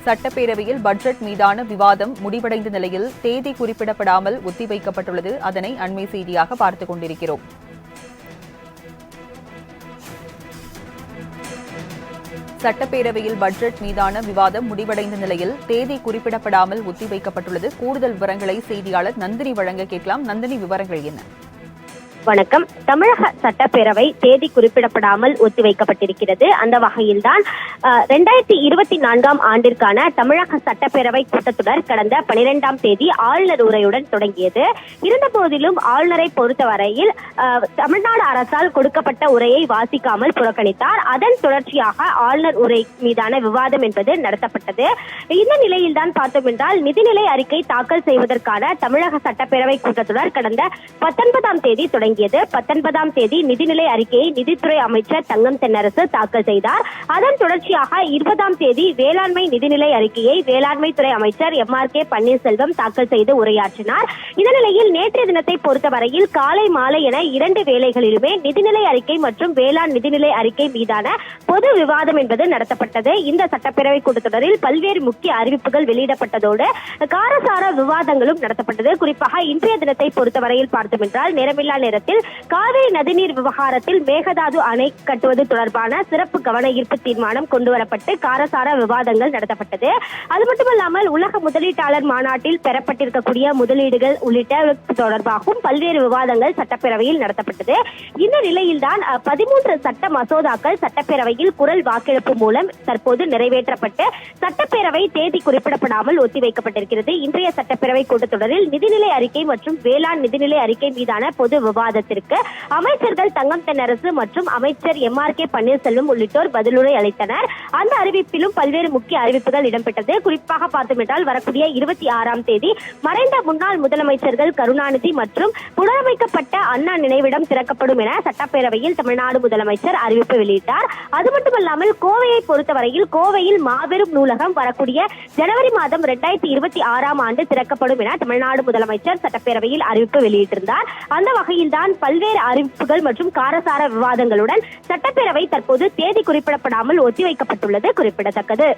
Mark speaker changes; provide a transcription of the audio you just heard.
Speaker 1: சட்டப்பேரவையில் பட்ஜெட் மீதான விவாதம் முடிவடைந்த நிலையில் தேதி குறிப்பிடப்படாமல் ஒத்திவைக்கப்பட்டுள்ளது. அதனை அண்மை செய்தியாக பார்த்துக் கொண்டிருக்கிறோம். சட்டப்பேரவையில் பட்ஜெட் மீதான விவாதம் முடிவடைந்த நிலையில் தேதி குறிப்பிடப்படாமல் ஒத்திவைக்கப்பட்டுள்ளது. கூடுதல் விவரங்களை செய்தியாளர் நந்தினி வழங்க கேட்கலாம். நந்தினி, விவரங்கள் என்ன?
Speaker 2: வணக்கம். தமிழக சட்டப்பேரவை தேதி குறிப்பிடப்படாமல் ஒத்திவைக்கப்பட்டிருக்கிறது. அந்த வகையில்தான் 2024 ஆண்டிற்கான தமிழக சட்டப்பேரவை கூட்டத்தொடர் கடந்த 12ஆம் தேதி ஆளுநர் உரையுடன் தொடங்கியது. இருந்தபோதிலும் ஆளுநரை பொறுத்தவரையில் தமிழ்நாடு அரசால் கொடுக்கப்பட்ட உரையை வாசிக்காமல் புறக்கணித்தார். அதன் தொடர்ச்சியாக ஆளுநர் உரை மீதான விவாதம் என்பது நடத்தப்பட்டது. இந்த நிலையில்தான் பார்த்தோம் என்றால் நிதிநிலை அறிக்கை தாக்கல் செய்வதற்கான தமிழக சட்டப்பேரவை கூட்டத்தொடர் கடந்த 19ஆம் தேதி தொடங்கியது. 19ஆம் தேதி நிதிநிலை அறிக்கையை நிதித்துறை அமைச்சர் தங்கம் தென்னரசு தாக்கல் செய்தார். அதன் தொடர்ச்சியாக 20ஆம் தேதி வேளாண்மை நிதிநிலை அறிக்கையை வேளாண்மை துறை அமைச்சர் MRK பன்னீர்செல்வம் தாக்கல் செய்து உரையாற்றினார். இந்த நிலையில் நேற்றைய தினத்தை பொறுத்தவரையில் காலை மாலை என 2 வேளைகளிலுமே நிதிநிலை அறிக்கை மற்றும் வேளாண் நிதிநிலை அறிக்கை மீதான பொது விவாதம் என்பது நடத்தப்பட்டது. இந்த சட்டப்பேரவை கூட்டத்தொடரில் பல்வேறு முக்கிய அறிவிப்புகள் வெளியிடப்பட்டதோடு காரசார விவாதங்களும் நடத்தப்பட்டது. குறிப்பாக இன்றைய தினத்தை பொறுத்தவரையில் பார்த்தோம் என்றால் நேரமில்லா நேரத்தில் காவிரி நதிநீர் விவகாரத்தில் மேகதாது அணை கட்டுவது தொடர்பான சிறப்பு கவன ஈர்ப்பு தீர்மானம் கொண்டுவரப்பட்டு காரசார விவாதங்கள் நடத்தப்பட்டது. அது மட்டுமல்லாமல் உலக முதலீட்டாளர் மாநாட்டில் பெறப்பட்டிருக்கக்கூடிய முதலீடுகள் உள்ளிட்ட தொடர்பாகவும் பல்வேறு விவாதங்கள் சட்டப்பேரவையில் நடத்தப்பட்டது. இந்த நிலையில்தான் 13 சட்ட மசோதாக்கள் சட்டப்பேரவையில் குரல் வாக்கெடுப்பு மூலம் தற்போது நிறைவேற்றப்பட்டு சட்டப்பேரவை தேதி குறிப்பிடப்படாமல் ஒத்திவைக்கப்பட்டிருக்கிறது. இன்றைய சட்டப்பேரவை கூட்டத்தொடரில் நிதிநிலை அறிக்கை மற்றும் வேளாண் நிதிநிலை அறிக்கை மீதான பொது விவாதத்திற்கு அமைச்சர்கள் தங்கம் தென்னரசு மற்றும் அமைச்சர் MRK பன்னீர்செல்வம் உள்ளிட்டோர் பதிலுரை அளித்தனர். அந்த அறிவிப்பிலும் பல்வேறு முக்கிய அறிவிப்புகள் இடம்பெற்றது. குறிப்பாக பார்த்தோம் என்றால் வரக்கூடிய 26ஆம் தேதி மறைந்த முன்னாள் முதலமைச்சர்கள் கருணாநிதி மற்றும் புனரமைக்கப்பட்ட அண்ணா நினைவிடம் திறக்கப்படும் என சட்டப்பேரவையில் தமிழ்நாடு முதலமைச்சர் அறிவிப்பு வெளியிட்டார். அது மட்டுமல்லாமல் கோவையை பொறுத்தவரையில் கோவையில் மாபெரும் நூலகம் வரக்கூடிய ஜனவரி மாதம் 2026ஆம் ஆண்டு திறக்கப்படும் என தமிழ்நாடு முதலமைச்சர் சட்டப்பேரவையில் அறிவிப்பு வெளியிட்டிருந்தார். அந்த வகையில்தான் பல்வேறு அறிவிப்புகள் மற்றும் காரசார விவாதங்களுடன் சட்டப்பேரவை தற்போது தேதி குறிப்பிடப்படாமல் ஒத்திவைக்கப்பட்டுள்ளது குறிப்பிடத்தக்கது.